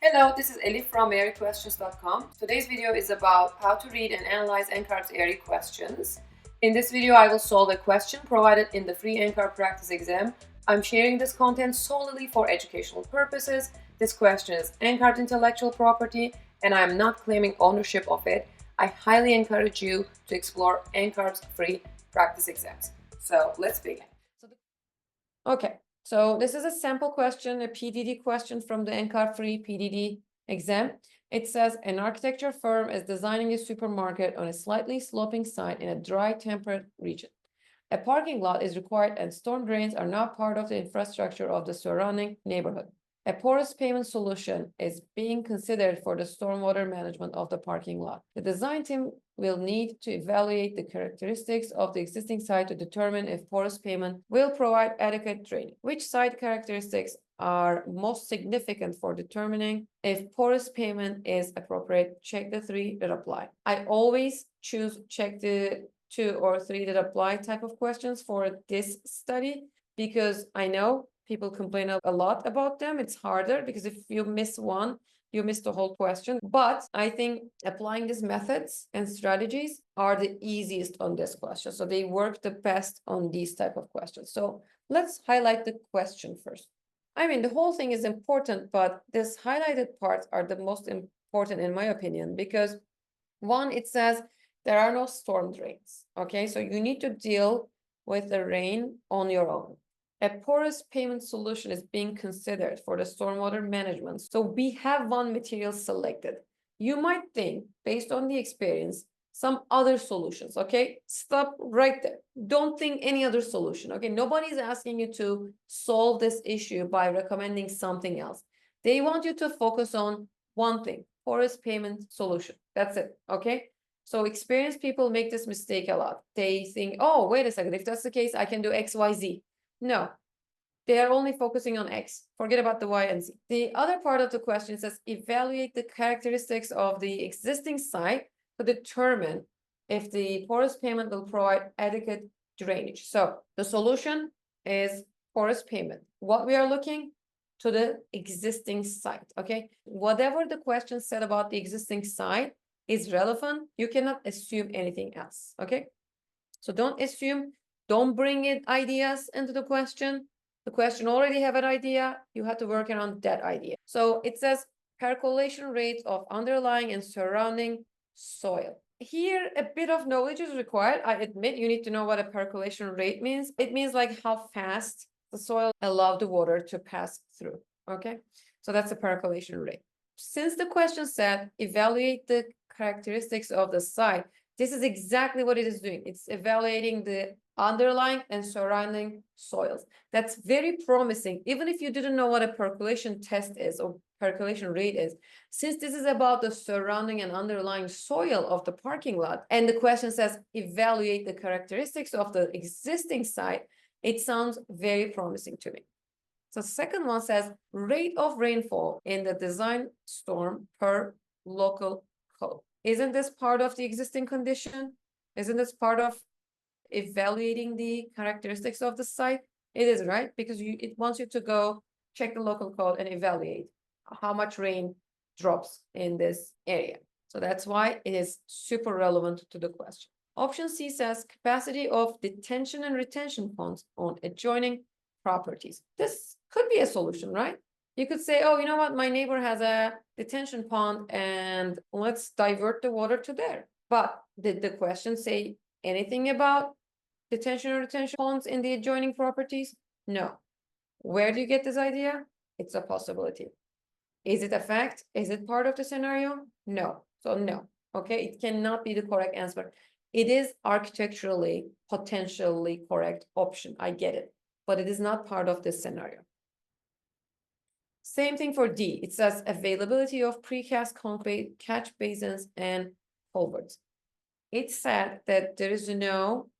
Hello, this is Elif from ARIQuestions.com. Today's video is about how to read and analyze NCARB's ARI questions. In this video, I will solve a question provided in the free NCARB Practice Exam. I'm sharing this content solely for educational purposes. This question is NCARB's intellectual property, and I am not claiming ownership of it. I highly encourage you to explore NCARB's free practice exams. So let's begin. Okay. So this is a sample question, a PDD question from the NCARB free PDD exam. It says an architecture firm is designing a supermarket on a slightly sloping site in a dry temperate region. A parking lot is required and storm drains are not part of the infrastructure of the surrounding neighborhood. A porous pavement solution is being considered for the stormwater management of the parking lot. The design team will need to evaluate the characteristics of the existing site to determine if porous pavement will provide adequate drainage. Which site characteristics are most significant for determining if porous pavement is appropriate? Check the 3 that apply. I always choose check the 2 or 3 that apply type of questions for this study because I know people complain a lot about them. It's harder because if you miss one, you miss the whole question. But I think applying these methods and strategies are the easiest on this question. So they work the best on these type of questions. So let's highlight the question first. I mean, the whole thing is important, but this highlighted parts are the most important in my opinion, because one, it says there are no storm drains. Okay, so you need to deal with the rain on your own. A porous pavement solution is being considered for the stormwater management. So we have one material selected. You might think, based on the experience, some other solutions, okay? Stop right there. Don't think any other solution, okay? Nobody's asking you to solve this issue by recommending something else. They want you to focus on one thing, porous pavement solution. That's it, okay? So experienced people make this mistake a lot. They think, oh, wait a second, if that's the case, I can do X, Y, Z. No, they are only focusing on X. Forget about the Y and Z. The other part of the question says, evaluate the characteristics of the existing site to determine if the porous pavement will provide adequate drainage. So the solution is porous pavement. What we are looking to the existing site, okay? Whatever the question said about the existing site is relevant. You cannot assume anything else, okay? So don't assume, don't bring in ideas into the question. The question already have an idea. You have to work around that idea. So it says percolation rates of underlying and surrounding soil. Here, a bit of knowledge is required. I admit you need to know what a percolation rate means. It means like how fast the soil allows the water to pass through, okay? So that's a percolation rate. Since the question said, evaluate the characteristics of the site, this is exactly what it is doing. It's evaluating the underlying and surrounding soils. That's very promising, even if you didn't know what a percolation test is or percolation rate is. Since this is about the surrounding and underlying soil of the parking lot, and the question says evaluate the characteristics of the existing site, it sounds very promising to me. So the second one says rate of rainfall in the design storm per local code. Isn't this part of the existing condition? Isn't this part of evaluating the characteristics of the site? It is, right? Because it wants you to go check the local code and evaluate how much rain drops in this area. So that's why it is super relevant to the question. Option C says capacity of detention and retention ponds on adjoining properties. This could be a solution, right? You could say, oh, you know what? My neighbor has a detention pond and let's divert the water to there. But did the question say anything about detention or retention ponds in the adjoining properties? No. Where do you get this idea? It's a possibility. Is it a fact? Is it part of the scenario? No. So no. Okay, it cannot be the correct answer. It is architecturally potentially correct option. I get it, but it is not part of this scenario. Same thing for D. It says availability of precast concrete catch basins and culverts. It said that there is no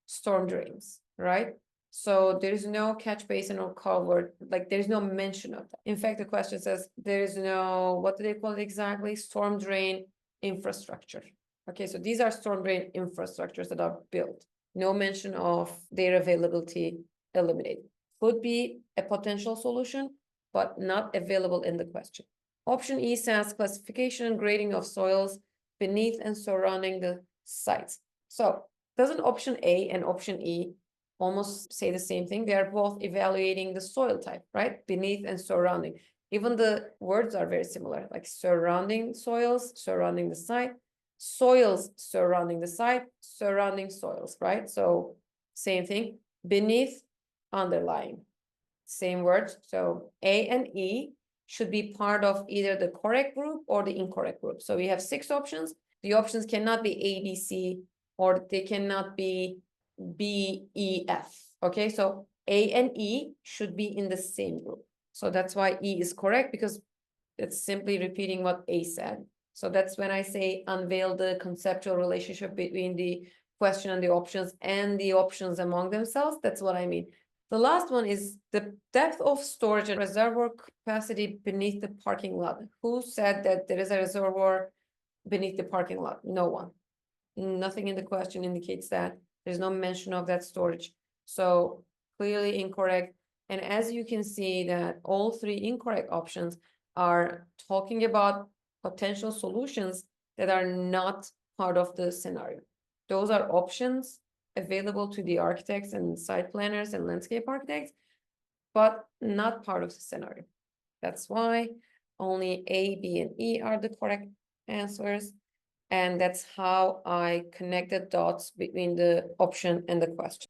storm drains, right? So there is no catch basin or culvert, like there's no mention of that. In fact, the question says there is no, what do they call it exactly? Storm drain infrastructure. Okay, so these are storm drain infrastructures that are built. No mention of their availability eliminated. Could be a potential solution, but not available in the question. Option E says classification and grading of soils beneath and surrounding the sites. So doesn't option A and option E almost say the same thing? They are both evaluating the soil type, right? Beneath and surrounding. Even the words are very similar, like surrounding soils, surrounding the site, soils surrounding the site, surrounding soils, right? So same thing, beneath, underlying, same words. So A and E should be part of either the correct group or the incorrect group. So we have 6 options. The options cannot be A, B, C, or they cannot be B, E, F. Okay, so A and E should be in the same group. So that's why E is correct, because it's simply repeating what A said. So that's when I say unveil the conceptual relationship between the question and the options among themselves. That's what I mean. The last one is the depth of storage and reservoir capacity beneath the parking lot. Who said that there is a reservoir beneath the parking lot? No one. Nothing in the question indicates that. There's no mention of that storage. So clearly incorrect. And as you can see that all 3 incorrect options are talking about potential solutions that are not part of the scenario. Those are options available to the architects and site planners and landscape architects, but not part of the scenario. That's why only A, B, and E are the correct answers. And that's how I connected dots between the option and the question.